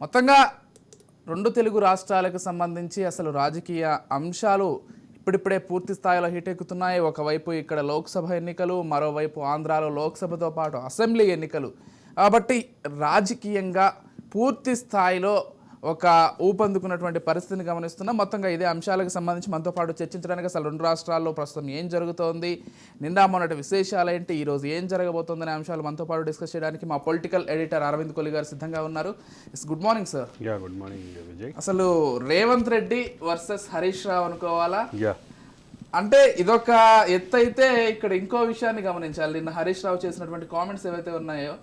మొత్తంగా రెండు తెలుగు రాష్ట్రాలకు సంబంధించి అసలు రాజకీయ అంశాలు ఇప్పుడిప్పుడే పూర్తి స్థాయిలో హిటెక్కుతున్నాయి. ఒకవైపు ఇక్కడ లోక్సభ ఎన్నికలు, మరోవైపు ఆంధ్రాలో లోక్సభతో పాటు అసెంబ్లీ ఎన్నికలు. కాబట్టి రాజకీయంగా పూర్తి స్థాయిలో ఒక ఊపందుకున్నటువంటి పరిస్థితిని గమనిస్తున్నాం. మొత్తంగా ఇదే అంశాలకు సంబంధించి మనతో పాటు చర్చించడానికి అసలు రెండు రాష్ట్రాల్లో ప్రస్తుతం ఏం జరుగుతోంది, నిన్న మొన్నటి విశేషాలు ఏంటి, ఈరోజు ఏం జరగబోతోందనే అంశాలు మనతో పాటు డిస్కస్ చేయడానికి మా పొలిటికల్ ఎడిటర్ అరవింద్ కోహ్లీ గారు సిద్ధంగా ఉన్నారు. Good morning sir. Good morning Vijay. అసలు రేవంత్ రెడ్డి వర్సెస్ హరీష్ రావు అనుకోవాలా? అంటే ఇదొక ఎత్తు అయితే ఇక్కడ ఇంకో విషయాన్ని గమనించాలి. నిన్న హరీష్ రావు చేసినటువంటి కామెంట్స్ ఏవైతే ఉన్నాయో,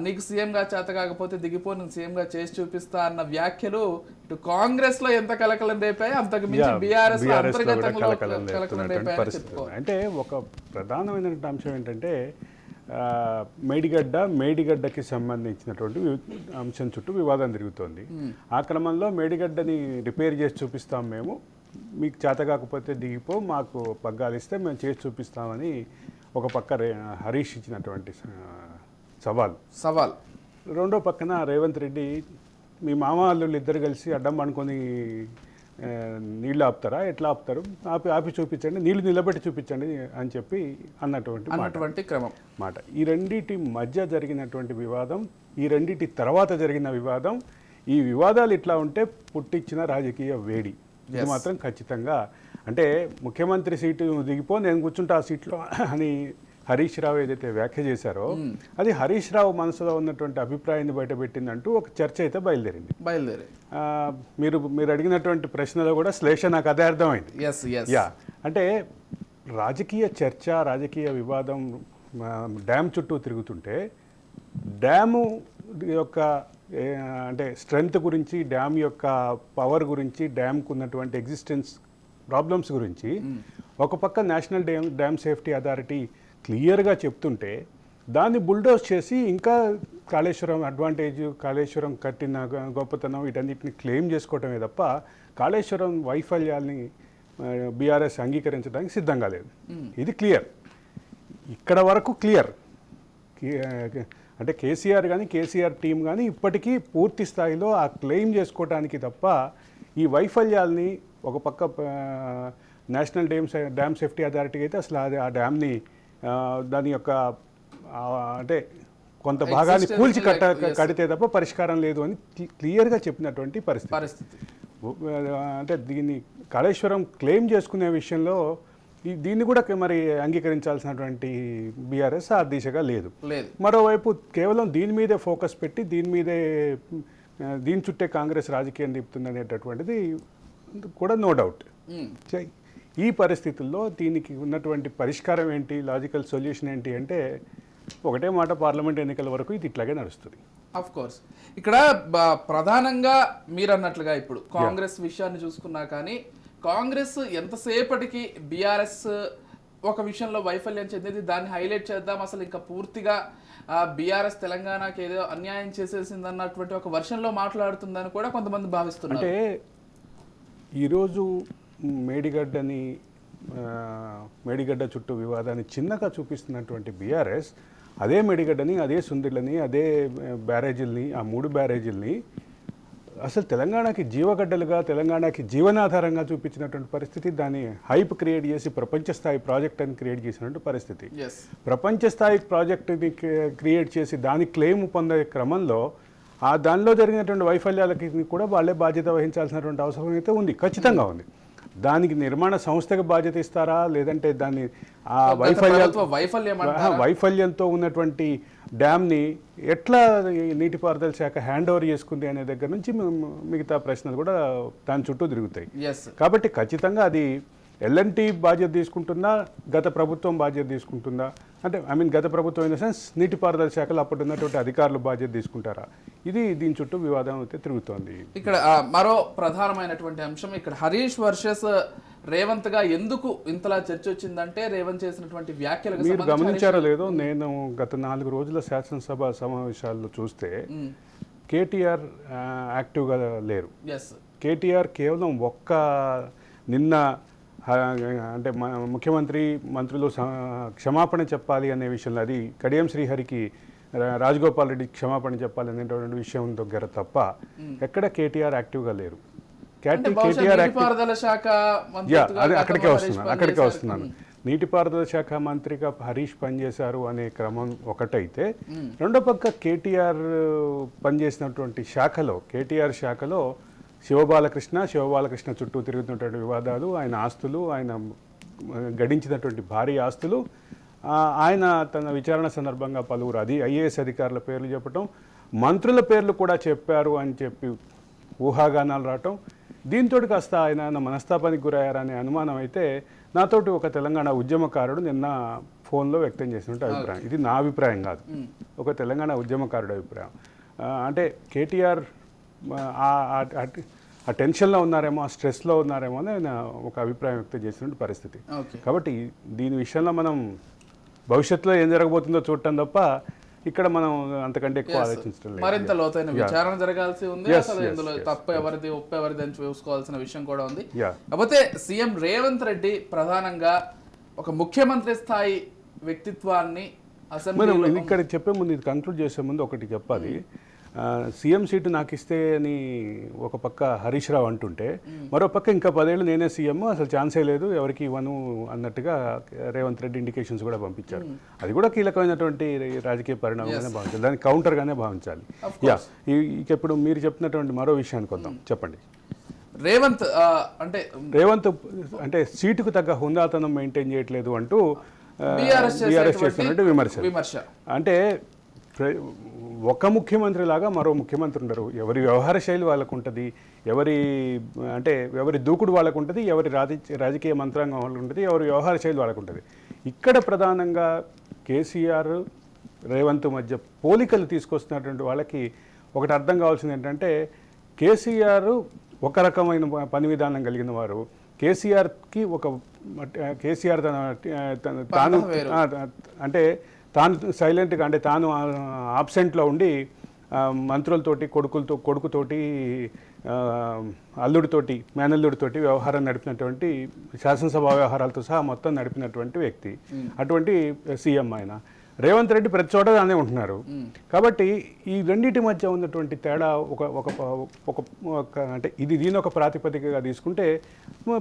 నీకు సీఎంగా చేత కాకపోతే దిగిపో, నేను సీఎంగా చేసి చూపిస్తా అన్న వ్యాఖ్యలు ఇటు కాంగ్రెస్ లో ఎంత కలకలం రేపాయి, అంతకు మించి బీఆర్ఎస్ అంతర్గతంలో కలకలం రేపాయని చెప్పుకోవాలి. అంటే ఒక ప్రధానమైన అంశం ఏంటంటే మేడిగడ్డకి సంబంధించినటువంటి అంశం చుట్టూ వివాదం తిరుగుతోంది. ఆ క్రమంలో మేడిగడ్డని రిపేర్ చేసి చూపిస్తాం, మేము మీకు చేత కాకపోతే దిగిపో, మాకు పగ్గాలు ఇస్తే మేము చేసి చూపిస్తామని ఒక పక్క హరీష్ ఇచ్చినటువంటి సవాల్. రెండో పక్కన రేవంత్ రెడ్డి, మీ మామ వాళ్ళు ఇద్దరు కలిసి అడ్డం పనుకొని నీళ్ళు ఆపుతారా, ఎట్లా ఆపుతారు, ఆపి చూపించండి, నీళ్లు నిలబెట్టి చూపించండి అని చెప్పి అన్నటువంటి మాట. ఈ రెండింటి మధ్య జరిగినటువంటి వివాదం, ఈ రెండింటి తర్వాత జరిగిన వివాదం, ఈ వివాదాలు ఇట్లా ఉంటే పుట్టించిన రాజకీయ వేడి ఇది మాత్రం ఖచ్చితంగా. అంటే ముఖ్యమంత్రి సీటు దిగిపో, నేను కూర్చుంటా ఆ సీట్లో అని హరీష్ రావు ఏదైతే వ్యాఖ్య చేశారో అది హరీష్ రావు మనసులో ఉన్నటువంటి అభిప్రాయాన్ని బయటపెట్టిందంటూ ఒక చర్చ అయితే బయలుదేరింది. మీరు అడిగినటువంటి ప్రశ్నలో కూడా శ్లేష నాకు అదే అర్థమైంది. అంటే రాజకీయ చర్చ, రాజకీయ వివాదం డ్యామ్ చుట్టూ తిరుగుతుంటే డ్యాము యొక్క అంటే స్ట్రెంగ్త్ గురించి, డ్యామ్ యొక్క పవర్ గురించి, డ్యామ్కు ఉన్నటువంటి ఎగ్జిస్టెన్స్ ప్రాబ్లమ్స్ గురించి ఒక పక్క నేషనల్ డ్యామ్ సేఫ్టీ అథారిటీ క్లియర్గా చెప్తుంటే దాన్ని బుల్డోజ్ చేసి ఇంకా కాళేశ్వరం అడ్వాంటేజ్, కాళేశ్వరం కట్టిన గొప్పతనం వీటన్నిటిని క్లెయిమ్ చేసుకోవటమే తప్ప కాళేశ్వరం వైఫల్యాల్ని బీఆర్ఎస్ అంగీకరించడానికి సిద్ధంగా లేదు. ఇది క్లియర్, ఇక్కడ వరకు క్లియర్. అంటే కేసీఆర్ కానీ కేసీఆర్ టీం కానీ ఇప్పటికీ పూర్తి స్థాయిలో ఆ క్లెయిమ్ చేసుకోవడానికి తప్ప ఈ వైఫల్యాల్ని ఒక పక్క నేషనల్ డ్యామ్ సేఫ్టీ అథారిటీ అయితే అసలు అది ఆ డ్యామ్ని దాని యొక్క అంటే కొంత భాగాన్ని కూల్చి కడితే తప్ప పరిష్కారం లేదు అని క్లియర్గా చెప్పినటువంటి పరిస్థితి. అంటే దీన్ని కాళేశ్వరం క్లెయిమ్ చేసుకునే విషయంలో దీన్ని కూడా మరి అంగీకరించాల్సినటువంటి బీఆర్ఎస్ ఆ దిశగా లేదు. మరోవైపు కేవలం దీని మీదే ఫోకస్ పెట్టి దీని చుట్టే కాంగ్రెస్ రాజకీయం తిప్పుతుంది అనేటటువంటిది కూడా నో డౌట్. ఈ పరిస్థితుల్లో దీనికి ఉన్నటువంటి పరిష్కారం ఏంటి, లాజికల్ సొల్యూషన్ ఏంటి అంటే ఒకటే మాట, పార్లమెంట్ ఎన్నికల వరకు ఇది ఇట్లాగే నడుస్తుంది. ఆఫ్ కోర్స్ ఇక్కడ ప్రధానంగా మీరు అన్నట్లుగా ఇప్పుడు కాంగ్రెస్ విషయాన్ని చూసుకున్నా కానీ కాంగ్రెస్ ఎంతసేపటికి బీఆర్ఎస్ ఒక విషయంలో వైఫల్యం చెందింది, దాన్ని హైలైట్ చేద్దాం, అసలు ఇంకా పూర్తిగా బీఆర్ఎస్ తెలంగాణకి ఏదో అన్యాయం చేసేసింది అన్నటువంటి ఒక వర్షన్లో మాట్లాడుతుందని కూడా కొంతమంది భావిస్తున్నారు. అంటే ఈరోజు మేడిగడ్డ చుట్టూ వివాదాన్ని చిన్నగా చూపిస్తున్నటువంటి బీఆర్ఎస్ అదే మేడిగడ్డని, అదే సుందిళ్ళని, అదే బ్యారేజీల్ని, ఆ 3 బ్యారేజీల్ని అసలు తెలంగాణకి జీవగడ్డలుగా, తెలంగాణకి జీవనాధారంగా చూపించినటువంటి పరిస్థితి, దాన్ని హైప్ క్రియేట్ చేసి ప్రపంచ స్థాయి ప్రాజెక్ట్ అని క్రియేట్ చేసినటువంటి పరిస్థితి. ప్రపంచ స్థాయి ప్రాజెక్టుని క్రియేట్ చేసి దాని క్లెయిమ్ పొందే క్రమంలో దానిలో జరిగినటువంటి వైఫల్యాలకి కూడా వాళ్ళే బాధ్యత వహించాల్సినటువంటి అవసరం అయితే ఉంది, ఖచ్చితంగా ఉంది. దానికి నిర్మాణ సంస్థకు బాధ్యత ఇస్తారా, లేదంటే దాన్ని ఆ వైఫల్యంతో ఉన్నటువంటి డ్యామ్ని ఎట్లా నీటిపారుదల శాఖ హ్యాండ్ ఓవర్ చేసుకుంది అనే దగ్గర నుంచి మిగతా ప్రశ్నలు కూడా దాని చుట్టూ తిరుగుతాయి. కాబట్టి ఖచ్చితంగా అది ఎల్ఎన్టీ బాధ్యత తీసుకుంటుందా, గత ప్రభుత్వం బాధ్యత తీసుకుంటుందా, అంటే గత ప్రభుత్వం ఇన్ ద సెన్స్ నీటిపారుదల శాఖలో అప్పుడు ఉన్నటువంటి అధికారులు బాధ్యత తీసుకుంటారా, ఇది దీని చుట్టూ వివాదం అయితే తిరుగుతోంది. ఇక్కడ మరో ప్రధానమైనటువంటి అంశం, ఇక్కడ హరీష్ వర్సెస్ రేవంత్ గా ఎందుకు ఇంతలా చర్చ వచ్చిందంటే రేవంత్ చేసినటువంటి వ్యాఖ్యలు మీరు గమనించారో లేదో, నేను గత 4 రోజుల శాసనసభ సమావేశాల్లో చూస్తే కేటీఆర్ యాక్టివ్గా లేరు. కేటీఆర్ కేవలం నిన్న అంటే ముఖ్యమంత్రి మంత్రులు క్షమాపణ చెప్పాలి అనే విషయంలో, అది కడియం శ్రీహరికి రాజగోపాల్ రెడ్డి క్షమాపణ చెప్పాలనేటువంటి విషయం దగ్గర తప్ప ఎక్కడ కేటీఆర్ యాక్టివ్గా లేరు. కేటీఆర్ నీటిపారుదల శాఖ అదే అక్కడికే వస్తున్నాను. నీటిపారుదల శాఖ మంత్రిగా హరీష్ పనిచేశారు అనే క్రమం ఒకటైతే, రెండో పక్క కేటీఆర్ పనిచేసినటువంటి కేటీఆర్ శాఖలో శివబాలకృష్ణ చుట్టూ తిరుగుతున్నటువంటి వివాదాలు, ఆయన ఆస్తులు, ఆయన గడించినటువంటి భారీ ఆస్తులు, ఆయన తన విచారణ సందర్భంగా పలువురు ఐఏఎస్ అధికారుల పేర్లు చెప్పటం, మంత్రుల పేర్లు కూడా చెప్పారు అని చెప్పి ఊహాగానాలు రావటం, దీంతో కాస్త ఆయన మనస్తాపానికి గురయ్యారనే అనుమానం అయితే నాతోటి ఒక తెలంగాణ ఉద్యమకారుడు నిన్న ఫోన్లో వ్యక్తం చేసినట్టు అభిప్రాయం. ఇది నా అభిప్రాయం కాదు, ఒక తెలంగాణ ఉద్యమకారుడు అభిప్రాయం. అంటే కేటీఆర్ ఆ టెన్షన్లో ఉన్నారేమో, ఆ స్ట్రెస్లో ఉన్నారేమో అని ఆయన ఒక అభిప్రాయం వ్యక్తం చేసినట్టు పరిస్థితి. కాబట్టి దీని విషయంలో మనం భవిష్యత్తులో ఏం జరగబోతుందో చూడటం తప్ప ఇక్కడ మనం అంతకంటే ఎక్కువ ఆలోచించడం లేదు. మరింత లోతైన విచారణ జరగాల్సి ఉంది. అసలు ఇందులో తప్పు ఎవరిది ఒప్పు ఎవరిది అని చూసుకోవాల్సిన విషయం కూడా ఉంది. కాకపోతే సీఎం రేవంత్ రెడ్డి ప్రధానంగా ఒక ముఖ్యమంత్రి స్థాయి వ్యక్తిత్వాన్ని మనం ఇక్కడ చెప్పే ముందు, ఇది కంక్లూడ్ చేసే ముందు ఒకటి చెప్పాలి. సీఎం సీటు నాకు ఇస్తే అని ఒక పక్క హరీష్ రావు అంటుంటే, మరో పక్క ఇంకా 10 ఏళ్ళు నేనే సీఎం, అసలు ఛాన్సే లేదు, ఎవరికి ఇవ్వను అన్నట్టుగా రేవంత్ రెడ్డి ఇండికేషన్స్ కూడా పంపించారు. అది కూడా కీలకమైనటువంటి రాజకీయ పరిణామంగానే భావించాలి, దాన్ని కౌంటర్గానే భావించాలి. ఇక ఇప్పుడు మీరు చెప్పినటువంటి మరో విషయానికి వద్దాం. చెప్పండి. రేవంత్ అంటే సీటుకు తగ్గ హుందాతనం మెయింటైన్ చేయట్లేదు అంటూ బీఆర్ఎస్ చేస్తున్నట్టు విమర్శ. అంటే ఒక ముఖ్యమంత్రి లాగా మరో ముఖ్యమంత్రి ఉండరు. ఎవరి వ్యవహార శైలి వాళ్ళకు ఉంటుంది, ఎవరి దూకుడు వాళ్ళకు ఉంటుంది, ఎవరి రాజకీయ మంత్రాంగం వాళ్ళకు ఉంటుంది, ఎవరి వ్యవహార శైలి వాళ్ళకు ఉంటుంది. ఇక్కడ ప్రధానంగా కేసీఆర్ రేవంత్ మధ్య పోలికలు తీసుకొస్తున్నటువంటి వాళ్ళకి ఒకటి అర్థం కావాల్సింది ఏంటంటే, కేసీఆర్ ఒక రకమైన పని విధానం కలిగిన వారు, కేసీఆర్ తాను తాను సైలెంట్గా, అంటే తాను ఆబ్సెంట్లో ఉండి మంత్రులతోటి కొడుకుతోటి అల్లుడితోటి మేనల్లుడితోటి వ్యవహారం నడిపినటువంటి, శాసనసభ వ్యవహారాలతో సహా మొత్తం నడిపినటువంటి వ్యక్తి. అటువంటి సీఎం ఆయన. రేవంత్ రెడ్డి ప్రతి చోట అనే ఉంటున్నారు. కాబట్టి ఈ రెండింటి మధ్య ఉన్నటువంటి తేడా అంటే దీని ఒక ప్రాతిపదికగా తీసుకుంటే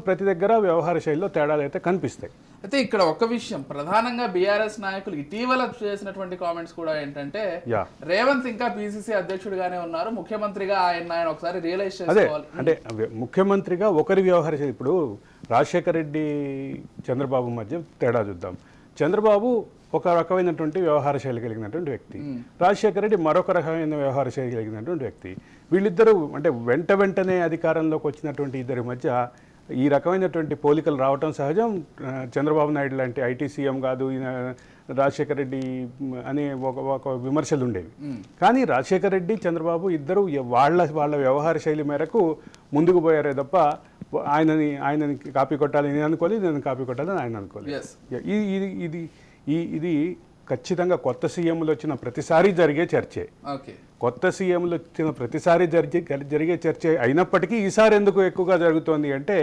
ప్రతి దగ్గర వ్యవహార శైలిలో తేడాలు అయితే కనిపిస్తాయి. అయితే ఇక్కడ ఒక విషయం ప్రధానంగా బీఆర్ఎస్ నాయకులు ఇటీవల చేసినటువంటి కామెంట్స్ కూడా ఏంటంటే, రేవంత్ ఇంకా పిసిసి అధ్యక్షుడిగానే ఉన్నారు, ముఖ్యమంత్రిగా ఆయన ఒకసారి రియలైజ్ చేసుకోవాలి. అంటే ముఖ్యమంత్రిగా ఒకరి వ్యవహార శైలి, ఇప్పుడు రాజశేఖర రెడ్డి చంద్రబాబు మధ్య తేడా చూద్దాం. చంద్రబాబు ఒక రకమైనటువంటి వ్యవహార శైలి కలిగినటువంటి వ్యక్తి, రాజశేఖర రెడ్డి మరొక రకమైన వ్యవహార శైలి కలిగినటువంటి వ్యక్తి. వీళ్ళిద్దరూ అంటే వెంటనే అధికారంలోకి వచ్చినటువంటి ఇద్దరి మధ్య ఈ రకమైనటువంటి పోలికలు రావటం సహజం. చంద్రబాబు నాయుడు లాంటి ఐటీ సీఎం కాదు ఈయన, రాజశేఖర రెడ్డి అనే ఒక విమర్శలు ఉండేవి. కానీ రాజశేఖర రెడ్డి చంద్రబాబు ఇద్దరు వాళ్ళ వ్యవహార శైలి మేరకు ముందుకు పోయారే తప్ప ఆయనని కాపీ కొట్టాలని నేను అనుకోవాలి, నేను కాపీ కొట్టాలని ఆయన అనుకోవాలి. ఇది ఖచ్చితంగా కొత్త సీఎంలు వచ్చిన ప్రతిసారి జరిగే చర్చే. కొత్త సీఎంలు వచ్చిన ప్రతిసారి జరిగే చర్చే అయినప్పటికీ ఈసారి ఎందుకు ఎక్కువగా జరుగుతోంది అంటే,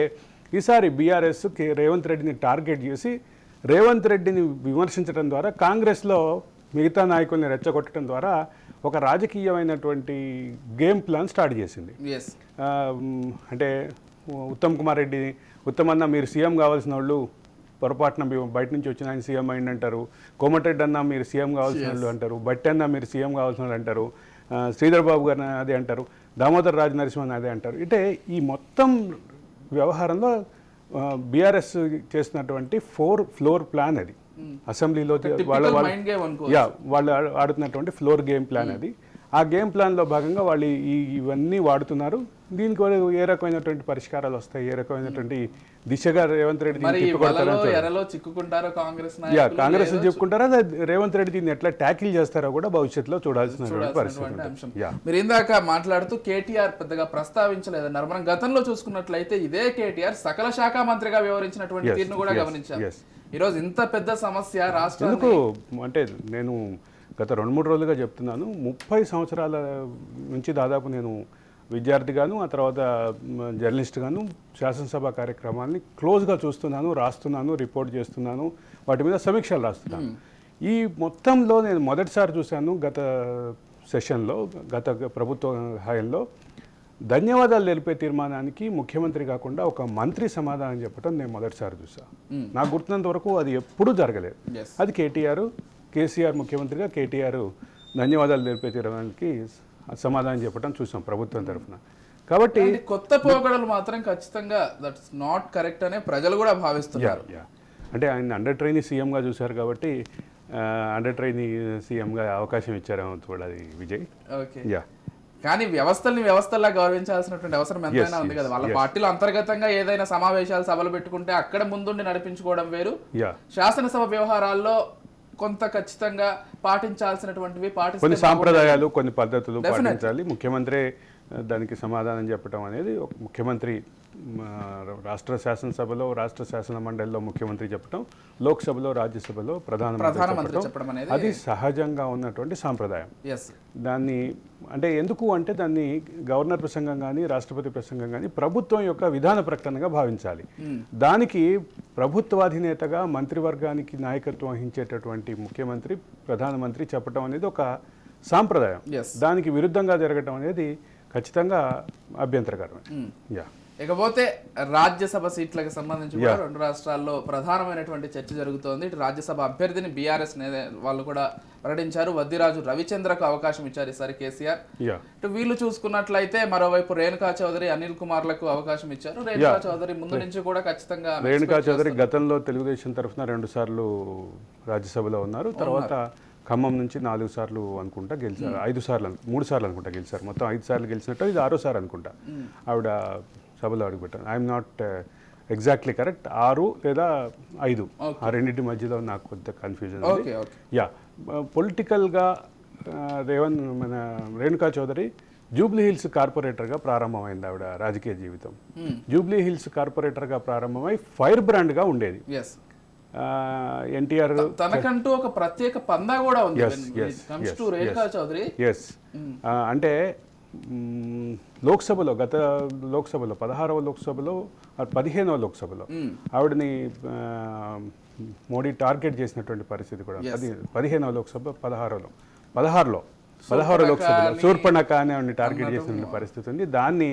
ఈసారి బీఆర్ఎస్ రేవంత్ రెడ్డిని టార్గెట్ చేసి రేవంత్ రెడ్డిని విమర్శించడం ద్వారా, కాంగ్రెస్లో మిగతా నాయకుల్ని రెచ్చగొట్టడం ద్వారా ఒక రాజకీయమైనటువంటి గేమ్ ప్లాన్ స్టార్ట్ చేసింది. అంటే ఉత్తమ్ అన్న మీరు సీఎం కావాల్సిన వాళ్ళు పొరపాటున బయట నుంచి వచ్చిన ఆయన సీఎం అయింది అంటారు, కోమటిరెడ్డి అన్న మీరు సీఎం కావాల్సిన వాళ్ళు అంటారు, బట్టి అన్న మీరు సీఎం కావాల్సిన వాళ్ళు అంటారు, శ్రీధర్ బాబు గారు అదే అంటారు, దామోదర్ రాజ నరసింహన్ అదే అంటారు. అంటే ఈ మొత్తం వ్యవహారంలో బీఆర్ఎస్ చేస్తున్నటువంటి ఫ్లోర్ ప్లాన్ అది. అసెంబ్లీలో వాళ్ళు ఆడుతున్నటువంటి ఫ్లోర్ గేమ్ ప్లాన్ అది. ఆ గేమ్ ప్లాన్లో భాగంగా వాళ్ళు ఇవన్నీ వాడుతున్నారు. దీనికి ఏ రకమైనటువంటి పరిష్కారాలు వస్తాయి, ఏ రకమైనటువంటి దిశగా రేవంత్ రెడ్డి కాంగ్రెస్ చెప్పుకుంటారా, రేవంత్ రెడ్డి దీన్ని ఎట్లా ట్యాకిల్ చేస్తారో కూడా భవిష్యత్తులో చూడాల్సిన పరిస్థితి. మీరు ఇందాక మాట్లాడుతూ కేటీఆర్ పెద్దగా ప్రస్తావించలేదన్నారు. మనం గతంలో చూసుకున్నట్లయితే ఇదే కేటీఆర్ సకల శాఖ మంత్రిగా వ్యవహరించినటువంటి తీరును కూడా గమనించారు. ఈరోజు ఇంత పెద్ద సమస్య రాష్ట్రానికి అంటే నేను గత 2-3 రోజులుగా చెప్తున్నాను, 30 సంవత్సరాల నుంచి దాదాపు నేను విద్యార్థిగాను, ఆ తర్వాత జర్నలిస్ట్గాను శాసనసభ కార్యక్రమాన్ని క్లోజ్గా చూస్తున్నాను, రాస్తున్నాను, రిపోర్ట్ చేస్తున్నాను, వాటి మీద సమీక్షలు రాస్తున్నాను. ఈ మొత్తంలో నేను మొదటిసారి చూశాను గత సెషన్లో, గత ప్రభుత్వ హయాంలో ధన్యవాదాలు తెలిపే తీర్మానానికి ముఖ్యమంత్రి కాకుండా ఒక మంత్రి సమాధానం చెప్పడం నేను మొదటిసారి చూసాను. నాకు గుర్తున్నంత వరకు అది ఎప్పుడూ జరగలేదు. అది కేసీఆర్ ముఖ్యమంత్రిగా కేటీఆర్ ధన్యవాదాలు తెలిపే తీర్మానానికి సమాధానం చెప్పడం చూసాం ప్రభుత్వం తరఫున. కాబట్టి కొత్త పోకడలు మాత్రం ఖచ్చితంగా దట్స్ నాట్ కరెక్ట్ అనే ప్రజలు కూడా భావిస్తున్నారు. అంటే ఆయన అండర్ ట్రైనీ సీఎంగా చూశారు కాబట్టి అండర్ ట్రైనీ సీఎంగా అవకాశం ఇచ్చారేమో చూడాలి విజయ్. ఓకే, కానీ వ్యవస్థల్లా గౌరవించాల్సినటువంటి అవసరం ఎంతైనా ఉంది కదా. వాళ్ళ పార్టీలో అంతర్గతంగా ఏదైనా సమావేశాలు సభలు పెట్టుకుంటే అక్కడ ముందుండి నడిపించుకోవడం వేరు, శాసనసభ వ్యవహారాల్లో కొంత ఖచ్చితంగా పాటించాల్సినటువంటివి కొన్ని సాంప్రదాయాలు, కొన్ని పద్ధతులు పాటించాలి. ముఖ్యమంత్రి దానికి సమాధానం చెప్పడం అనేది ఒక ముఖ్యమంత్రి రాష్ట్ర శాసనసభలో, రాష్ట్ర శాసన మండలిలో ముఖ్యమంత్రి చెప్పడం, లోక్సభలో, రాజ్యసభలో ప్రధానమంత్రి చెప్పడం అది సహజంగా ఉన్నటువంటి సాంప్రదాయం. దాన్ని అంటే ఎందుకు అంటే దాన్ని గవర్నర్ ప్రసంగం కానీ, రాష్ట్రపతి ప్రసంగం కానీ ప్రభుత్వం యొక్క విధాన ప్రకటనగా భావించాలి. దానికి ప్రభుత్వాధినేతగా మంత్రివర్గానికి నాయకత్వం వహించేటటువంటి ముఖ్యమంత్రి, ప్రధానమంత్రి చెప్పడం అనేది ఒక సాంప్రదాయం. దానికి విరుద్ధంగా జరగడం అనేది ఖచ్చితంగా అభ్యంతరకరమే. ఇకపోతే రాజ్యసభ సీట్లకు సంబంధించి కూడా రెండు రాష్ట్రాల్లో ప్రధానమైనటువంటి చర్చ జరుగుతోంది. ఇటు రాజ్యసభ అభ్యర్థిని బీఆర్ఎస్ వాళ్ళు కూడా ప్రకటించారు. వద్దిరాజు రవిచంద్రకు అవకాశం ఇచ్చారు ఈసారి కేసీఆర్. ఇటు వీళ్ళు చూసుకున్నట్లయితే మరోవైపు రేణుకా చౌదరి, అనిల్ కుమార్లకు అవకాశం ఇచ్చారు. రేణుకా చౌదరి ముందు నుంచి కూడా ఖచ్చితంగా రేణుకా చౌదరి గతంలో తెలుగుదేశం తరఫున 2 సార్లు రాజ్యసభలో ఉన్నారు. తర్వాత ఖమ్మం నుంచి 4 సార్లు అనుకుంటా గెలిచారు, 3 సార్లు అనుకుంటా గెలిచారు. మొత్తం 5 సార్లు గెలిచినట్టు ఇది 6వ సారి అనుకుంటా ఆవిడ సభలో అడుగుపెట్టాను. ఐఎమ్ నాట్ ఎగ్జాక్ట్లీ కరెక్ట్, 6 లేదా 5 ఆ రెండింటి మధ్యలో నాకు కొంత కన్ఫ్యూజన్ ఉంది. పొలిటికల్గా మన రేణుకా చౌదరి జూబ్లీ హిల్స్ కార్పొరేటర్గా ప్రారంభమైంది ఆవిడ రాజకీయ జీవితం. జూబ్లీ హిల్స్ కార్పొరేటర్గా ప్రారంభమై ఫైర్ బ్రాండ్గా ఉండేది. ఎన్టీఆర్ తనకంటూ ఒక ప్రత్యేక పందా కూడా ఉంది. అంటే లోక్సభలో, గత లోక్సభలో 16వ లోక్సభలో 15వ లోక్సభలో ఆవిడని మోడీ టార్గెట్ చేసినటువంటి పరిస్థితి కూడా. 15వ లోక్సభ 16వ లోక్సభలో శూర్పణఖ అని ఆవిడని టార్గెట్ చేసినటువంటి పరిస్థితి ఉంది. దాన్ని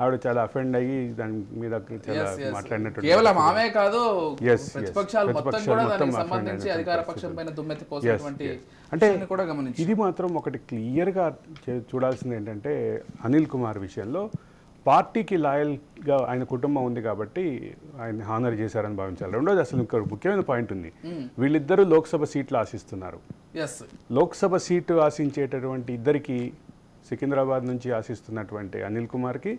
ఆవిడ చాలా అఫెండ్ అయ్యి దాని మీద చాలా మాట్లాడినటువంటి, కేవలం ఆమె కాదు ప్రతిపక్షాలు మొత్తం కూడా దానికి సంబంధించి అధికార పక్షం పైన దుమ్మెత్తి పోసినటువంటి అంటే కూడా గమనించి ఇది మాత్రం ఒకటి క్లియర్గా చూడాల్సింది ఏంటంటే అనిల్ కుమార్ విషయంలో పార్టీకి లాయల్గా ఆయన కుటుంబం ఉంది కాబట్టి ఆయన హానర్ చేశారని భావించాలి. రెండోది అసలు ఇంకొక ముఖ్యమైన పాయింట్ ఉంది. వీళ్ళిద్దరూ లోక్సభ సీట్లు ఆశిస్తున్నారు. లోక్సభ సీటు ఆశించేటటువంటి ఇద్దరికి, సికింద్రాబాద్ నుంచి ఆశిస్తున్నటువంటి అనిల్ కుమార్కి,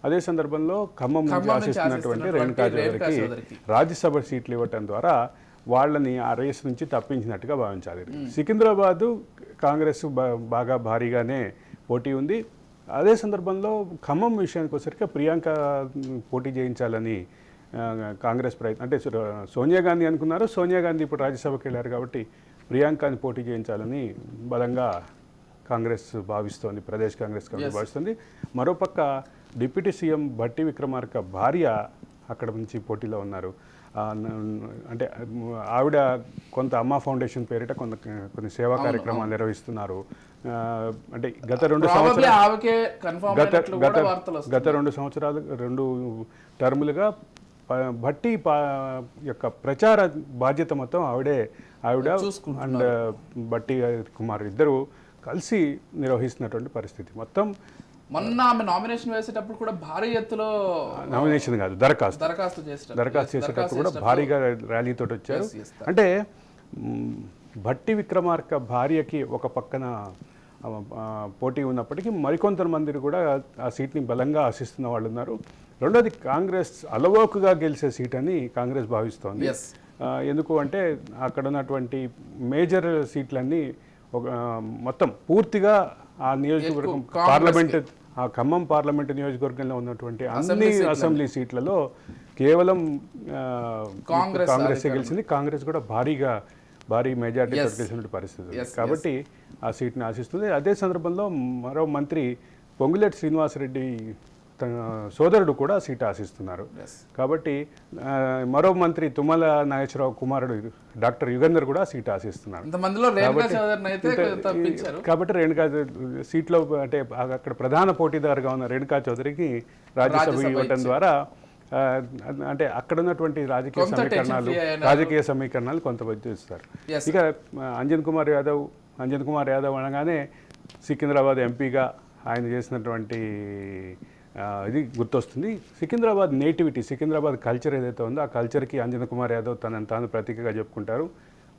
అదే సందర్భంలో ఖమ్మం నుంచి ఆశిస్తున్నటువంటి రేణుకా చౌదరికి రాజ్యసభ సీట్లు ఇవ్వటం ద్వారా వాళ్ళని ఆ రేస్ నుంచి తప్పించినట్టుగా భావించాలి. సికింద్రాబాదు కాంగ్రెస్ బాగా భారీగానే పోటీ ఉంది. అదే సందర్భంలో ఖమ్మం విషయానికి వచ్చరికి ప్రియాంక పోటీ చేయించాలని కాంగ్రెస్ ప్రయత్నం, అంటే సోనియా గాంధీ అనుకున్నారు. సోనియా గాంధీ ఇప్పుడు రాజ్యసభకి వెళ్ళారు కాబట్టి ప్రియాంకని పోటీ చేయించాలని బలంగా కాంగ్రెస్ భావిస్తోంది, ప్రదేశ్ కాంగ్రెస్ భావిస్తుంది. మరోపక్క డిప్యూటీ సీఎం భట్టి విక్రమార్క భార్య అక్కడ నుంచి పోటీలో ఉన్నారు. అంటే ఆవిడ కొంత అమ్మా ఫౌండేషన్ పేరిట కొన్ని సేవా కార్యక్రమాలు నిర్వహిస్తున్నారు. అంటే గత 2 సంవత్సరాలు 2 టర్ములుగా భట్టి యొక్క ప్రచార బాధ్యత మొత్తం ఆవిడ అండ్ భట్టి కుమార్ ఇద్దరు కలిసి నిర్వహిస్తున్నటువంటి పరిస్థితి. మొత్తం మొన్న ఆమె నామినేషన్ వేసేటప్పుడు కూడా భారీ ఎత్తులో, నామినేషన్ కాదు దరఖాస్తు చేసేటప్పుడు కూడా భారీగా ర్యాలీతో వచ్చారు. అంటే భట్టి విక్రమార్క భార్యకి ఒక పక్కన పోటీ ఉన్నప్పటికీ మరికొంతమంది కూడా ఆ సీట్ని బలంగా ఆశిస్తున్న వాళ్ళు ఉన్నారు. రెండోది కాంగ్రెస్ అలవోకుగా గెలిచే సీట్ అని కాంగ్రెస్ భావిస్తోంది. ఎందుకు అంటే అక్కడ ఉన్నటువంటి మేజర్ సీట్లన్నీ మొత్తం పూర్తిగా ఆ నియోజకవర్గం పార్లమెంట్, ఆ ఖమ్మం పార్లమెంటు నియోజకవర్గంలో ఉన్నటువంటి అన్ని అసెంబ్లీ సీట్లలో కేవలం కాంగ్రెస్ గెలిచింది. కాంగ్రెస్ కూడా భారీ మెజారిటీతో గెలిచిన పరిస్థితి కాబట్టి ఆ సీట్ని ఆశిస్తుంది. అదే సందర్భంలో మరో మంత్రి పొంగులేటి శ్రీనివాసరెడ్డి సోదరుడు కూడా సీట్ ఆశిస్తున్నారు. కాబట్టి మరో మంత్రి తుమ్మల నాగేశ్వరరావు కుమారుడు డాక్టర్ యుగంధర్ కూడా సీట్ ఆశిస్తున్నారు. కాబట్టి రేణుకా సీట్లో అంటే అక్కడ ప్రధాన పోటీదారుగా ఉన్న రేణుకా చౌదరికి రాజ్యసభ ఇవ్వటం ద్వారా అంటే అక్కడ ఉన్నటువంటి రాజకీయ సమీకరణాలు కొంత ఇస్తారు. ఇక అంజన్ కుమార్ యాదవ్ అనగానే సికింద్రాబాద్ ఎంపీగా ఆయన చేసినటువంటి ఇది గుర్తొస్తుంది. సికింద్రాబాద్ నేటివిటీ, సికింద్రాబాద్ కల్చర్ ఏదైతే ఉందో ఆ కల్చర్కి అంజన్ కుమార్ యాదవ్ తనను తాను ప్రతీకగా చెప్పుకుంటారు.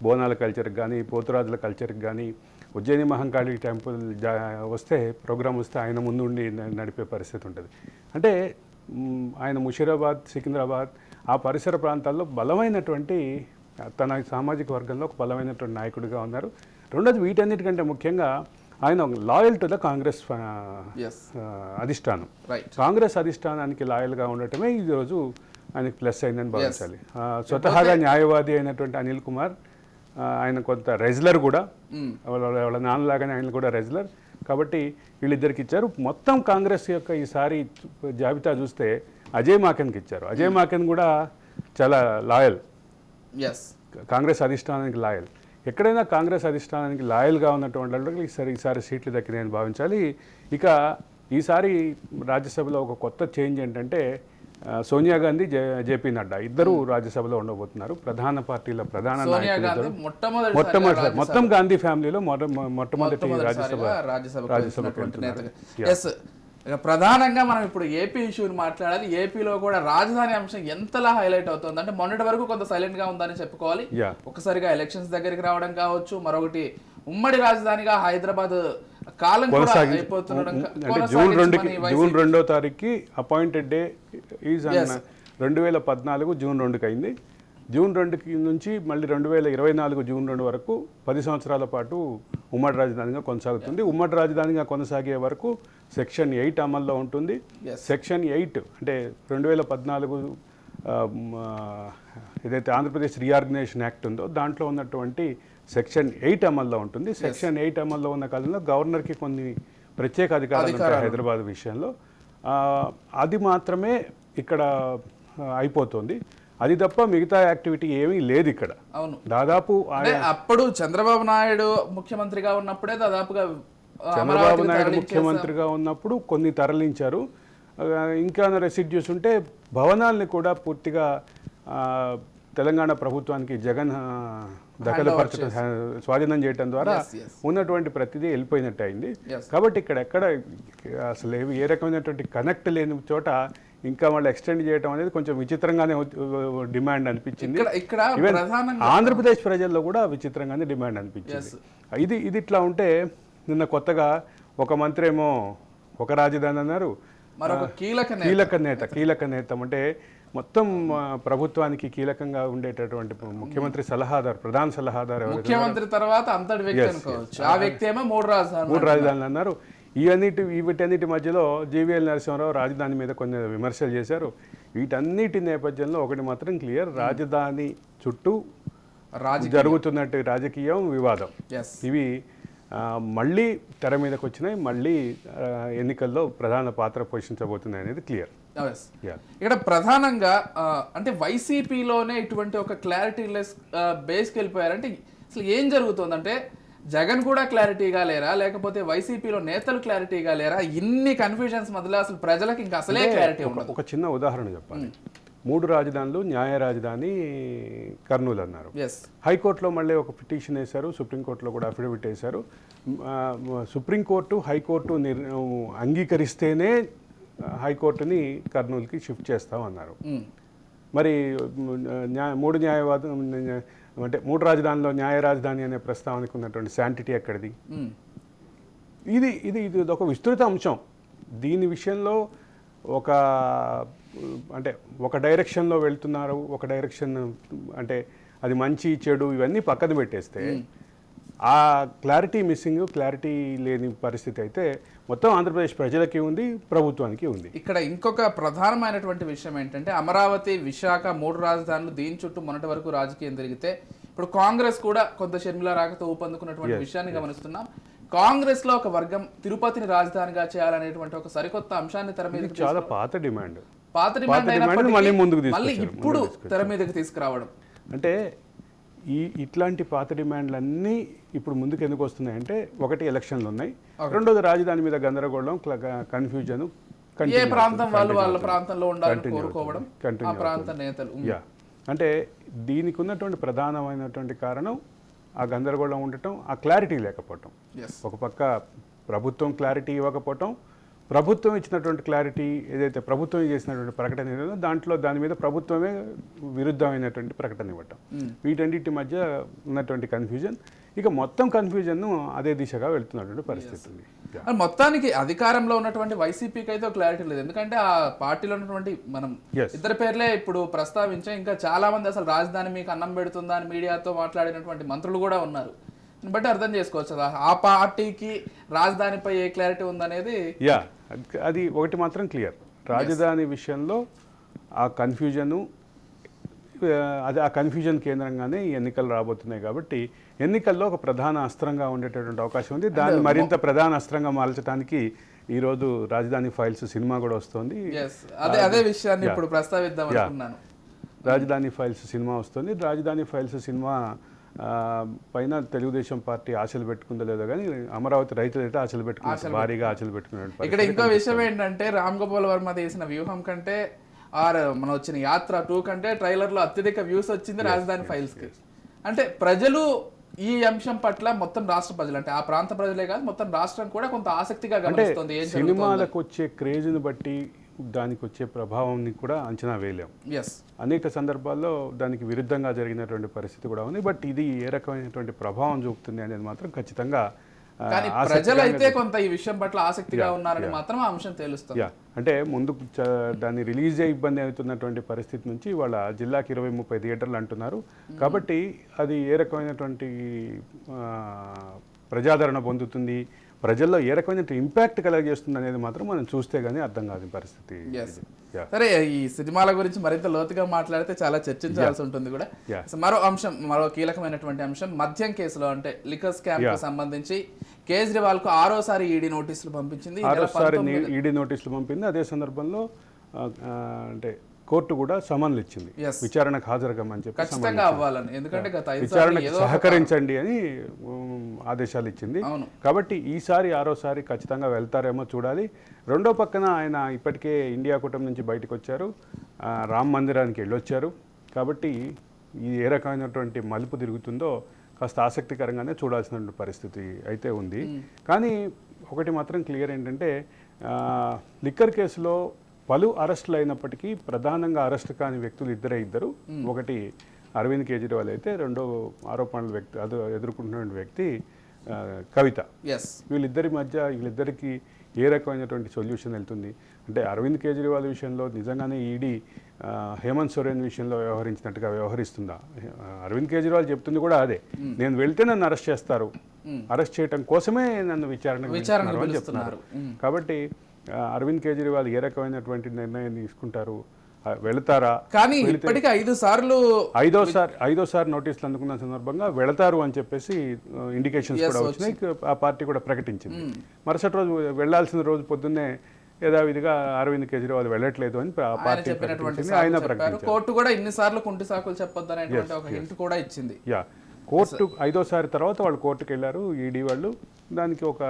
బోనాల కల్చర్కి కానీ, పోతురాజుల కల్చర్కి కానీ, ఉజ్జయిని మహంకాళి టెంపుల్ వస్తే ప్రోగ్రామ్ వస్తే ఆయన ముందు ఉండి నడిపే పరిస్థితి ఉంటుంది. అంటే ఆయన ముషీరాబాద్, సికింద్రాబాద్ ఆ పరిసర ప్రాంతాల్లో బలమైనటువంటి తన సామాజిక వర్గంలో ఒక బలమైనటువంటి నాయకుడిగా ఉన్నారు. రెండోది వీటన్నిటికంటే ముఖ్యంగా ఆయన లాయల్ టు ద కాంగ్రెస్ అధిష్టానం. కాంగ్రెస్ అధిష్టానానికి లాయల్గా ఉండటమే ఈరోజు ఆయనకి ప్లస్ అయిందని భావించాలి. స్వతహాగా న్యాయవాది అయినటువంటి అనిల్ కుమార్ ఆయన కొంత రెజ్లర్ కూడా, వాళ్ళ నాన్నలాగానే ఆయన కూడా రెజ్లర్. కాబట్టి వీళ్ళిద్దరికి ఇచ్చారు. మొత్తం కాంగ్రెస్ యొక్క ఈసారి జాబితా చూస్తే అజయ్ మాకెన్కి ఇచ్చారు. అజయ్ మాకెన్ కూడా చాలా లాయల్, కాంగ్రెస్ అధిష్టానానికి లాయల్. ఎక్కడైనా కాంగ్రెస్ అధిష్టానానికి లాయల్గా ఉన్నటువంటి వాళ్ళకి ఈసారి సీట్లు దక్కినాయని భావించాలి. ఇక ఈసారి రాజ్యసభలో ఒక కొత్త చేంజ్ ఏంటంటే సోనియా గాంధీ, జేపీ నడ్డా ఇద్దరు రాజ్యసభలో ఉండబోతున్నారు. ప్రధాన పార్టీల ప్రధాన నాయకులు మొత్తం గాంధీ ఫ్యామిలీలో మొట్టమొదటి రాజ్యసభ. ప్రధానంగా మనం ఇప్పుడు ఏపీ ఇష్యూని మాట్లాడాలి. ఏపీలో కూడా రాజధాని అంశం ఎంతలా హైలైట్ అవుతుంది అంటే మొన్నటి వరకు కొంత సైలెంట్ గా ఉందని చెప్పుకోవాలి. ఒక్కసారిగా ఎలక్షన్స్ దగ్గరికి రావడం కావచ్చు, మరొకటి ఉమ్మడి రాజధానిగా హైదరాబాద్ కాలం కూడా అయిపోతుండడం. జూన్ 2వ తారీఖుకి అపాయింటెడ్ డే ఈజ్ 2014 జూన్ 2కి అయింది. జూన్ 2 నుంచి మళ్ళీ 2024 జూన్ 2 వరకు 10 సంవత్సరాల పాటు ఉమ్మడి రాజధానిగా కొనసాగుతుంది. ఉమ్మడి రాజధానిగా కొనసాగే వరకు సెక్షన్ 8 అమల్లో ఉంటుంది. సెక్షన్ 8 అంటే 2014 ఏదైతే ఆంధ్రప్రదేశ్ రీఆర్గనైజేషన్ యాక్ట్ ఉందో దాంట్లో ఉన్నటువంటి సెక్షన్ 8 అమల్లో ఉంటుంది. సెక్షన్ 8 అమల్లో ఉన్న కాలంలో గవర్నర్కి కొన్ని ప్రత్యేక అధికారాలు ఉంటాయి హైదరాబాద్ విషయంలో. అది మాత్రమే ఇక్కడ అయిపోతుంది. అది తప్ప మిగతా యాక్టివిటీ ఏమీ లేదు ఇక్కడ. అవును, దాదాపు అప్పుడు చంద్రబాబు నాయుడు ముఖ్యమంత్రిగా ఉన్నప్పుడే దాదాపుగా ముఖ్యమంత్రిగా ఉన్నప్పుడు కొన్ని తరలించారు. ఇంకా రెసిడ్యూస్ ఉంటే భవనాల్ని కూడా పూర్తిగా తెలంగాణ ప్రభుత్వానికి జగన్ దఖలుపరచడం, స్వాధీనం చేయడం ద్వారా ఉన్నటువంటి ప్రతిదీ వెళ్ళిపోయినట్టు అయింది. కాబట్టి ఇక్కడ అసలు ఏ రకమైనటువంటి కనెక్ట్ లేని చోట ఇంకా వాళ్ళు ఎక్స్టెండ్ చేయడం అనేది కొంచెం విచిత్రంగానే డిమాండ్ అనిపించింది. ఆంధ్రప్రదేశ్ ప్రజల్లో కూడా విచిత్రంగానే డిమాండ్ అనిపించింది. ఇది ఇట్లా ఉంటే నిన్న కొత్తగా ఒక మంత్రి ఏమో ఒక రాజధాని అన్నారు, కీలక నేత అంటే మొత్తం ప్రభుత్వానికి కీలకంగా ఉండేటటువంటి ముఖ్యమంత్రి సలహాదారు, ప్రధాన సలహాదారు, ముఖ్యమంత్రి తర్వాత అంతటి వ్యక్తి అనుకోవచ్చు. ఆ వ్యక్తి ఏమో మూడు రాజధానులు అన్నారు. వీటన్నిటి మధ్యలో జీవీఎల్ నరసింహారావు రాజధాని మీద కొన్ని విమర్శలు చేశారు. వీటన్నిటి నేపథ్యంలో ఒకటి మాత్రం క్లియర్, రాజధాని చుట్టూ జరుగుతున్నట్టు రాజకీయం, వివాదం ఇవి మళ్ళీ తెర మీదకి వచ్చినాయి. మళ్ళీ ఎన్నికల్లో ప్రధాన పాత్ర పోషించబోతున్నాయి అనేది క్లియర్. ఇక్కడ ప్రధానంగా అంటే వైసీపీలోనే ఇటువంటి ఒక క్లారిటీ లెస్ బేస్కి వెళ్ళిపోయారంటే అసలు ఏం జరుగుతుందంటే జగన్ కూడా క్లారిటీగా లేరా, లేకపోతే వైసీపీలో నేతలు క్లారిటీగా లేరా? ఇన్ని కన్ఫ్యూజన్స్ మధ్యలో అసలు ప్రజలకు ఇంకా అసలే క్లారిటీ ఉండదు. ఒక చిన్న ఉదాహరణ చెప్పాలి. 3 రాజధానులు, న్యాయ రాజధాని కర్నూలు అన్నారు. హైకోర్టులో మళ్ళీ ఒక పిటిషన్ వేశారు, సుప్రీంకోర్టులో కూడా అఫిడవిట్ వేశారు. సుప్రీంకోర్టు, హైకోర్టు అంగీకరిస్తేనే హైకోర్టుని కర్నూలుకి షిఫ్ట్ చేస్తామన్నారు. మరి 3 రాజధానిలో న్యాయ రాజధాని అనే ప్రస్తావనకు ఉన్నటువంటి శాంటిటీ ఎక్కడిది? ఇది ఒక విస్తృత అంశం. దీని విషయంలో ఒక డైరెక్షన్లో వెళ్తున్నారు, ఒక డైరెక్షన్ అంటే అది మంచి చెడు ఇవన్నీ పక్కన పెట్టేస్తే ఆ క్లారిటీ మిస్సింగ్, క్లారిటీ లేని పరిస్థితి అయితే మొత్తం ఆంధ్రప్రదేశ్ ప్రజలకి ఉంది, ప్రభుత్వానికి ఉంది. ఇక్కడ ఇంకొక ప్రధానమైనటువంటి విషయం ఏంటంటే అమరావతి, విశాఖ 3 రాజధానులు, దీని చుట్టూ మొన్నటి వరకు రాజకీయం జరిగితే ఇప్పుడు కాంగ్రెస్ కూడా కొంత షర్మిల రాకతో ఊపందుకున్నటువంటి విషయాన్ని గమనిస్తున్నాం. కాంగ్రెస్ లో ఒక వర్గం తిరుపతిని రాజధానిగా చేయాలనేటువంటి ఒక సరికొత్త అంశాన్ని తెర మీద చాలా పాత డిమాండ్. పాత డిమాండ్ అయినప్పటికీ మళ్ళీ ముందుకు మళ్ళీ తీసుకొచ్చారు. ఇప్పుడు తెర మీదకి తీసుకురావడం అంటే ఇట్లాంటి పాత డిమాండ్లన్నీ ఇప్పుడు ముందుకు ఎందుకు వస్తున్నాయంటే, ఒకటి ఎలక్షన్లు ఉన్నాయి, రెండోది రాజధాని మీద గందరగోళం, కన్ఫ్యూజన్. ఏ ప్రాంతం వాళ్ళు వాళ్ళ ప్రాంతంలో ఉండాలని కోరుకోవడం ఆ ప్రాంత నేతలు. యా, అంటే దీనికి ఉన్నటువంటి ప్రధానమైనటువంటి కారణం ఆ గందరగోళం ఉండటం, ఆ క్లారిటీ లేకపోవటం. ఒక పక్క ప్రభుత్వం క్లారిటీ ఇవ్వకపోవటం, ప్రభుత్వం ఇచ్చినటువంటి క్లారిటీ ఏదైతే ప్రభుత్వం చేసినటువంటి ప్రకటన ఏదో దాని మీద ప్రభుత్వమే విరుద్ధమైనటువంటి ప్రకటన ఇవ్వటం, వీటన్నిటి మధ్య ఉన్నటువంటి కన్ఫ్యూజన్, ఇక మొత్తం కన్ఫ్యూజన్ అదే దిశగా వెళ్తున్నటువంటి పరిస్థితి ఉంది. మొత్తానికి అధికారంలో ఉన్నటువంటి వైసీపీకి అయితే క్లారిటీ లేదు, ఎందుకంటే ఆ పార్టీలో ఉన్నటువంటి మనం ఇద్దరు పేర్లే ఇప్పుడు ప్రస్తావించాం. ఇంకా చాలా మంది అసలు రాజధాని మీకు అన్నం పెడుతుందా అని మీడియాతో మాట్లాడినటువంటి మంత్రులు కూడా ఉన్నారు. బట్టి అర్థం చేసుకోవచ్చు ఆ పార్టీకి రాజధానిపై ఏ క్లారిటీ ఉందనేది. యా, అది ఒకటి మాత్రం క్లియర్, రాజధాని విషయంలో ఆ కన్ఫ్యూజను, అది ఆ కన్ఫ్యూజన్ కేంద్రంగానే ఈ ఎన్నికలు రాబోతున్నాయి. కాబట్టి ఎన్నికల్లో ఒక ప్రధాన అస్త్రంగా ఉండేటటువంటి అవకాశం ఉంది. దాన్ని మరింత ప్రధాన అస్త్రంగా మార్చడానికి ఈరోజు రాజధాని ఫైల్స్ సినిమా కూడా వస్తుంది. అదే విషయాన్ని ఇప్పుడు ప్రస్తావిద్దాం అనుకున్నాను. రాజధాని ఫైల్స్ సినిమా వస్తుంది. రాజధాని ఫైల్స్ సినిమా పైన తెలుగుదేశం పార్టీ ఆశలు పెట్టుకుందో లేదో కానీ అమరావతి రైతులైతే ఆశలు పెట్టుకున్నారు, భారీగా ఆశలు పెట్టుకున్నారు. ఇక్కడ ఇంకో విషయం ఏంటంటే, రామ్ గోపాల్ వర్మ చేసిన వ్యూహం కంటే మన వచ్చిన యాత్ర 2 కంటే ట్రైలర్ లో అత్యధిక వ్యూస్ వచ్చింది రాజధాని ఫైల్స్ కి. అంటే ప్రజలు ఈ అంశం పట్ల, మొత్తం రాష్ట్ర ప్రజలు అంటే ఆ ప్రాంత ప్రజలే కాదు మొత్తం రాష్ట్రం కూడా కొంత ఆసక్తిగా గమనిస్తుంది. సినిమాలకు వచ్చే క్రేజ్ని బట్టి దానికి వచ్చే ప్రభావాన్ని కూడా అంచనా వేయలేం. అనేక సందర్భాల్లో దానికి విరుద్ధంగా జరిగినటువంటి పరిస్థితి కూడా ఉంది. బట్ ఇది ఏ రకమైనటువంటి ప్రభావం చూపుతుంది అనేది మాత్రం ఖచ్చితంగా ప్రజలైతే కొంత ఈ విషయం పట్ల ఆసక్తిగా ఉన్నారని మాత్రం ఆ అంశం తెలుస్తుంది. అంటే ముందు దాన్ని రిలీజ్ అయ్యే ఇబ్బంది అవుతున్నటువంటి పరిస్థితి నుంచి వాళ్ళ జిల్లాకి 20-30 థియేటర్లు అంటున్నారు. కాబట్టి అది ఏ రకమైనటువంటి ప్రజాదరణ పొందుతుంది, ప్రజల్లో ఏ రకమైన ఇంపాక్ట్ కలగజేస్తుంది అనేది మాత్రం మనం చూస్తే గానీ అర్థం కాని పరిస్థితి. సరే, ఈ సినిమాల గురించి మరింత లోతుగా మాట్లాడితే చాలా చర్చించాల్సి ఉంటుంది కూడా. మరో అంశం, మరో కీలకమైనటువంటి అంశం, మద్యం కేసులో అంటే లిక్కర్ స్కామ్ కు సంబంధించి కేజ్రీవాల్ కు 6వసారి ఈడీ నోటీసులు పంపించింది. 6వసారి ఈడీ నోటీసులు పంపింది. అదే సందర్భంలో అంటే కోర్టు కూడా సమన్లు ఇచ్చింది, విచారణకు హాజరుకమ్మని చెప్పి, విచారణకు సహకరించండి అని ఆదేశాలు ఇచ్చింది. కాబట్టి ఈసారి 6వసారి ఖచ్చితంగా వెళ్తారేమో చూడాలి. రెండో పక్కన ఆయన ఇప్పటికే ఇండియా కూటమి నుంచి బయటకు వచ్చారు, రామ్ మందిరానికి వెళ్ళొచ్చారు. కాబట్టి ఇది ఏ రకమైనటువంటి మలుపు తిరుగుతుందో కాస్త ఆసక్తికరంగానే చూడాల్సినటువంటి పరిస్థితి అయితే ఉంది. కానీ ఒకటి మాత్రం క్లియర్ ఏంటంటే, లిక్కర్ కేసులో పలు అరెస్టులు అయినప్పటికీ ప్రధానంగా అరెస్ట్ కాని వ్యక్తులు ఇద్దరు. ఒకటి అరవింద్ కేజ్రీవాల్ అయితే, రెండో ఆరోపణల వ్యక్తి ఎదుర్కొంటున్న వ్యక్తి కవిత. వీళ్ళిద్దరికి ఏ రకమైనటువంటి సొల్యూషన్ వెళ్తుంది అంటే, అరవింద్ కేజ్రీవాల్ విషయంలో నిజంగానే ఈడీ హేమంత్ సోరెన్ విషయంలో వ్యవహరించినట్టుగా వ్యవహరిస్తుందా? అరవింద్ కేజ్రీవాల్ చెప్తుంది కూడా అదే, నేను వెళ్తే నన్ను అరెస్ట్ చేస్తారు, అరెస్ట్ చేయడం కోసమే నన్ను విచారణకు అని చెప్తున్నారు. కాబట్టి అరవింద్ కేజ్రీవాల్ ఏ రకమైనటువంటి నిర్ణయం తీసుకుంటారు, వెళతారా? కానీ ఇప్పటికీ 5 సార్లు ఐదోసారి నోటీసులు అందుకున్న సందర్భంగా వెళతారు అని చెప్పేసి ఇండికేషన్స్ కూడా వచ్చినాయి. ఆ పార్టీ కూడా ప్రకటించింది. మరుసటి రోజు వెళ్లాల్సిన రోజు పొద్దున్నే యథావిధిగా అరవింద్ కేజ్రీవాల్ వెళ్ళట్లేదు అని ఆ పార్టీ ప్రకటించింది. ఆయన ప్రకటించారు. కోర్టు కూడా ఇన్నిసార్లు కుంటి సాకులు చెప్పొద్దు అనేటువంటి ఒక హింట్ కూడా ఇచ్చింది. కోర్టు 5వసారి తర్వాత వాళ్ళు కోర్టుకు వెళ్ళారు, ఈడీ వాళ్ళు దానికి ఒక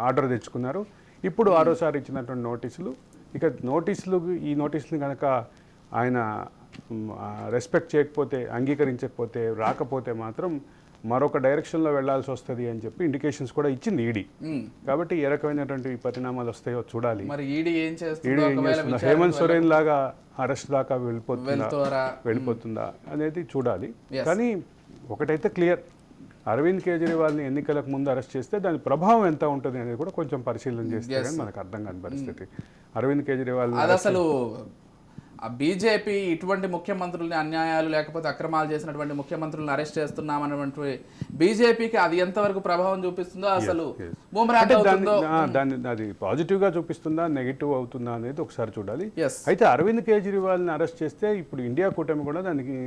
ఆర్డర్ తెచ్చుకున్నారు. ఇప్పుడు 6వసారి ఇచ్చినటువంటి నోటీసులు, ఇక ఈ నోటీసులు కనుక ఆయన రెస్పెక్ట్ చేయకపోతే, అంగీకరించకపోతే, రాకపోతే మాత్రం మరొక డైరెక్షన్లో వెళ్లాల్సి వస్తుంది అని చెప్పి ఇండికేషన్స్ కూడా ఇచ్చింది ఈడీ. కాబట్టి ఏ రకమైనటువంటి పరిణామాలు వస్తాయో చూడాలి. ఈడీ ఏం చేస్తుందో, హేమంత్ సోరెన్ లాగా అరెస్ట్ దాకా వెళ్ళిపోతుందా అనేది చూడాలి. కానీ ఒకటైతే క్లియర్, అరవింద్ కేజ్రీవాల్ని ఎన్నికలకు ముందు అరెస్ట్ చేస్తే దాని ప్రభావం ఎంత ఉంటుంది అనేది కూడా కొంచెం పరిశీలన చేస్తే కానీ మనకు అర్థం కాని పరిస్థితి. అరవింద్ కేజ్రీవాల్ అసలు బీజేపీ ఇటువంటి ముఖ్యమంత్రులని అన్యాయాలు లేకపోతే అక్రమాలు చేసినటువంటి ముఖ్యమంత్రులను అరెస్ట్ చేస్తున్నామన్నటువంటి బీజేపీకి అది ఎంతవరకు ప్రభావం చూపిస్తుందో, అసలు దాన్ని అది పాజిటివ్ గా చూపిస్తుందా, నెగిటివ్ అవుతుందా అనేది ఒకసారి చూడాలి. అయితే అరవింద్ కేజ్రీవాల్ని అరెస్ట్ చేస్తే ఇప్పుడు ఇండియా కూటమి కూడా దానికి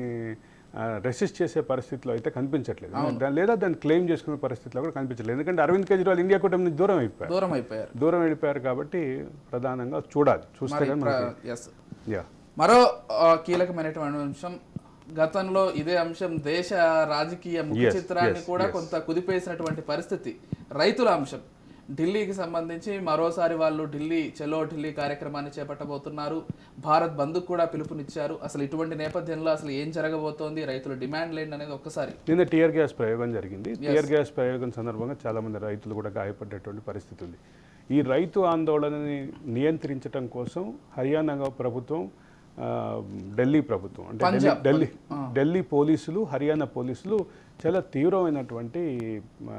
రెసిస్ట్ చేసే పరిస్థితిలో అయితే కనిపించట్లేదు లేదా దాన్ని క్లెయిమ్ చేసుకునే పరిస్థితిలో కూడా కనిపించట్లేదు. ఎందుకంటే అరవింద్ కేజ్రీవాల్ ఇండియా కూటమి నుంచి దూరం అయిపోయారు కాబట్టి ప్రధానంగా చూస్తే కానీ మనకి మరో కీలకమైనటువంటి అంశం, గతంలో ఇదే అంశం దేశ రాజకీయ ముఖ చిత్రాన్ని కూడా కొంత కుదిపేసినటువంటి పరిస్థితి, రైతుల అంశం. ఢిల్లీకి సంబంధించి మరోసారి వాళ్ళు చలో ఢిల్లీ కార్యక్రమాన్ని చేపట్టబోతున్నారు. భారత్ బంద్కు కూడా పిలుపునిచ్చారు. అసలు ఇటువంటి నేపథ్యంలో అసలు ఏం జరగబోతోంది, రైతుల డిమాండ్ ఏంటి అనేది ఒక్కసారి. నిన్న టీఆర్ గ్యాస్ ప్రయోగం జరిగింది. టీఆర్ గ్యాస్ ప్రయోగం సందర్భంగా చాలా మంది రైతులు కూడా గాయపడేటువంటి పరిస్థితి ఉంది. ఈ రైతు ఆందోళనని నియంత్రించడం కోసం హర్యానా ప్రభుత్వం, ఢిల్లీ ప్రభుత్వం అంటే ఢిల్లీ పోలీసులు, హర్యానా పోలీసులు చాలా తీవ్రమైనటువంటి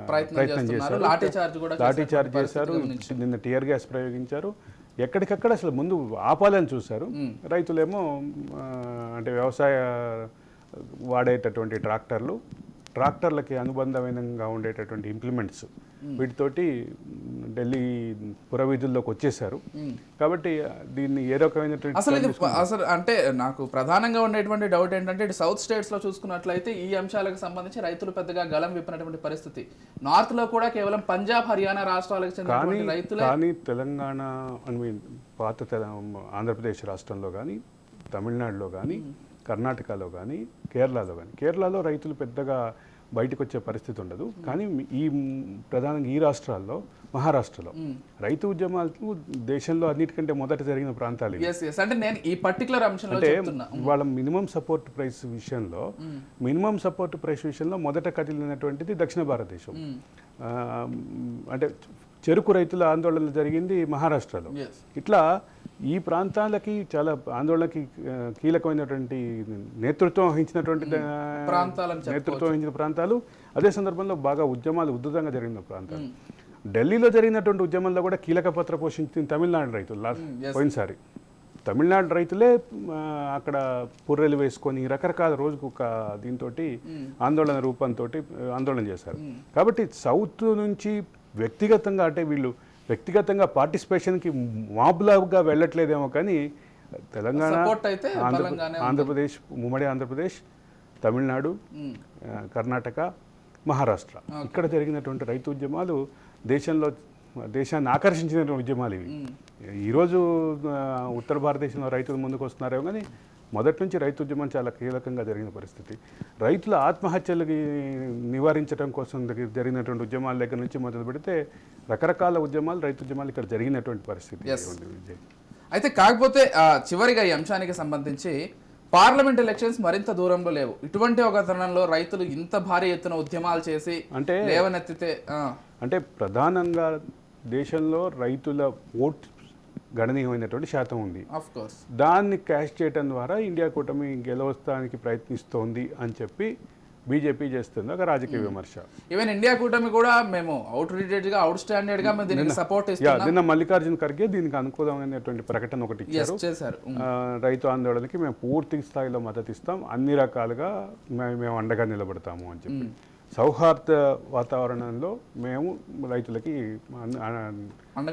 ప్రయత్నం చేశారు. లాఠీ చార్జ్ చేశారు. నిన్న టీఆర్ గ్యాస్ ప్రయోగించారు. ఎక్కడికక్కడ అసలు ముందు ఆపాలని చూశారు. రైతులేమో అంటే వ్యవసాయ వాడేటటువంటి ట్రాక్టర్లకి అనుబంధమైనగా ఉండేటటువంటి ఇంప్లిమెంట్స్ వీటితోటి ఢిల్లీ పురవీధుల్లోకి వచ్చేసారు. కాబట్టి దీన్ని ఏ రకమైనటువంటి అసలు అంటే నాకు ప్రధానంగా ఉండేటువంటి డౌట్ ఏంటంటే, ఇటు సౌత్ స్టేట్స్ లో చూసుకున్నట్లయితే ఈ అంశాలకు సంబంధించి రైతులు పెద్దగా గలం విప్పినటువంటి పరిస్థితి. నార్త్ లో కూడా కేవలం పంజాబ్, హర్యానా రాష్ట్రాలకు చెందిన రైతులు, కానీ తెలంగాణ పాత ఆంధ్రప్రదేశ్ రాష్ట్రంలో కానీ, తమిళనాడులో కానీ, కర్ణాటకలో కానీ, కేరళలో రైతులు పెద్దగా బయటకు వచ్చే పరిస్థితి ఉండదు. కానీ ప్రధానంగా ఈ రాష్ట్రాల్లో, మహారాష్ట్రలో రైతు ఉద్యమాలు దేశంలో అన్నిటికంటే మొదట జరిగిన ప్రాంతాలు. అంటే వాళ్ళ మినిమం సపోర్ట్ ప్రైస్ విషయంలో మొదట కదిలినటువంటిది దక్షిణ భారతదేశం. అంటే చెరుకు రైతుల ఆందోళన జరిగింది మహారాష్ట్రలో. ఇట్లా ఈ ప్రాంతాలకి చాలా ఆందోళనకి కీలకమైనటువంటి నేతృత్వం వహించిన ప్రాంతాలు, అదే సందర్భంలో బాగా ఉద్యమాలు ఉధృతంగా జరిగిన ప్రాంతాలు. ఢిల్లీలో జరిగినటువంటి ఉద్యమంలో కూడా కీలక పాత్ర పోషించిన తమిళనాడు రైతులు. పోయినసారి తమిళనాడు రైతులే అక్కడ పుర్రెలు వేసుకొని రకరకాల రోజుకు ఒక దీంతో ఆందోళన రూపంతో ఆందోళన చేశారు. కాబట్టి సౌత్ నుంచి వ్యక్తిగతంగా అంటే వీళ్ళు వ్యక్తిగతంగా పార్టిసిపేషన్కి మాబ్లాగా వెళ్ళట్లేదేమో, కానీ తెలంగాణ, ఆంధ్రప్రదేశ్, ఉమ్మడి ఆంధ్రప్రదేశ్, తమిళనాడు, కర్ణాటక, మహారాష్ట్ర ఇక్కడ జరిగినటువంటి రైతు ఉద్యమాలు దేశాన్ని ఆకర్షించినటువంటి ఉద్యమాలు ఇవి. ఈరోజు ఉత్తర భారతదేశంలో రైతులు ముందుకు వస్తున్నారేమో, కానీ మొదటి నుంచి రైతు ఉద్యమం చాలా కీలకంగా జరిగిన పరిస్థితి. రైతుల ఆత్మహత్యలకి నివారించడం కోసం జరిగినటువంటి ఉద్యమాల దగ్గర నుంచి మొదలు పెడితే రకరకాల రైతు ఉద్యమాలు ఇక్కడ జరిగినటువంటి పరిస్థితి. అయితే కాకపోతే చివరిగా ఈ అంశానికి సంబంధించి పార్లమెంట్ ఎలక్షన్స్ మరింత దూరంలో లేవు. ఇటువంటి ఒక తరుణంలో రైతులు ఇంత భారీ ఎత్తున ఉద్యమాలు చేసి అంటే లేవనెత్తితే అంటే ప్రధానంగా దేశంలో రైతుల ఓట్ గణనీయమైనటువంటి శాతం ఉంది. దాన్ని క్యాష్ చేయడం ద్వారా ఇండియా కూటమి గెలవడానికి ప్రయత్నిస్తోంది అని చెప్పి బీజేపీ చేస్తుంది ఒక రాజకీయ విమర్శ. ఈవెన్ ఇండియా కూటమి కూడా మేము అవుట్ స్టాండర్డ్ గా దీనికి సపోర్ట్ ఇస్తున్నాం. నిన్న మల్లికార్జున ఖర్గే దీనికి అనుకూలమైనటువంటి ప్రకటన ఒకటి ఇచ్చారు. రైతు ఆందోళనకి మేము పూర్తి స్థాయిలో మద్దతు ఇస్తాం, అన్ని రకాలుగా మేము అండగా నిలబడతాము అని చెప్పి. సౌహార్ద వాతావరణంలో మేము రైతులకి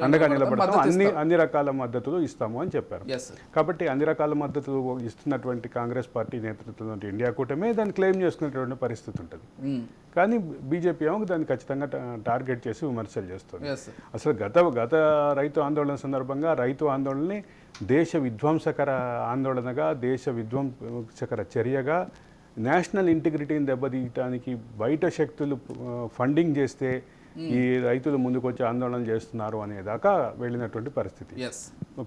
అండగా నిలబడతాం, అన్ని రకాల మద్దతులు ఇస్తాము అని చెప్పారు. కాబట్టి అన్ని రకాల మద్దతులు ఇస్తున్నటువంటి కాంగ్రెస్ పార్టీ నేతృత్వంలో ఇండియా కూటమే దాన్ని క్లెయిమ్ చేసుకునేటువంటి పరిస్థితి ఉంటుంది. కానీ బీజేపీ ఏమో దాన్ని ఖచ్చితంగా టార్గెట్ చేసి విమర్శలు చేస్తుంది. అసలు గత రైతు ఆందోళన సందర్భంగా రైతు ఆందోళనని దేశ విధ్వంసకర ఆందోళనగా, దేశ విధ్వంసకర చర్యగా, నేషనల్ ఇంటిగ్రిటీని దెబ్బతీయటానికి బయట శక్తులు ఫండింగ్ చేస్తే ఈ రైతులు ముందుకు వచ్చి ఆందోళన చేస్తున్నారు అనేదాకా వెళ్ళినటువంటి పరిస్థితి.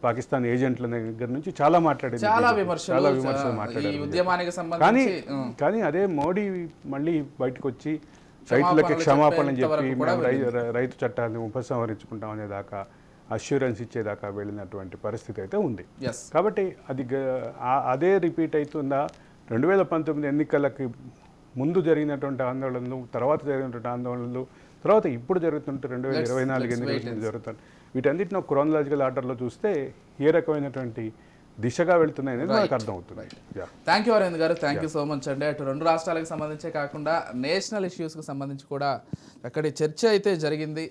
పాకిస్తాన్ ఏజెంట్ల దగ్గర నుంచి చాలా మాట్లాడేది, చాలా విమర్శలు మాట్లాడారు. కానీ అదే మోడీ మళ్ళీ బయటకు వచ్చి రైతులకి క్షమాపణ చెప్పి రైతు చట్టాన్ని ఉపసంహరించుకుంటాం అనేదాకా అష్యూరెన్స్ ఇచ్చేదాకా వెళ్ళినటువంటి పరిస్థితి అయితే ఉంది. కాబట్టి అదే రిపీట్ అవుతుందా 2019 ఎన్నికలకి ముందు జరిగినటువంటి ఆందోళనలు, తర్వాత జరిగినటువంటి ఆందోళనలు, తర్వాత ఇప్పుడు జరుగుతుంటే 2024 ఎన్నికలు జరుగుతుంది, వీటన్నిటిని క్రోనలాజికల్ ఆర్డర్లో చూస్తే ఏ రకమైనటువంటి దిశగా వెళ్తున్నాయి అనేది మనకు అర్థమవుతుంది. థ్యాంక్ యూ అరవింద్ గారు, థ్యాంక్ యూ సో మచ్ అండి. అటు రెండు రాష్ట్రాలకు సంబంధించే కాకుండా నేషనల్ ఇష్యూస్కి సంబంధించి కూడా అక్కడి చర్చ అయితే జరిగింది.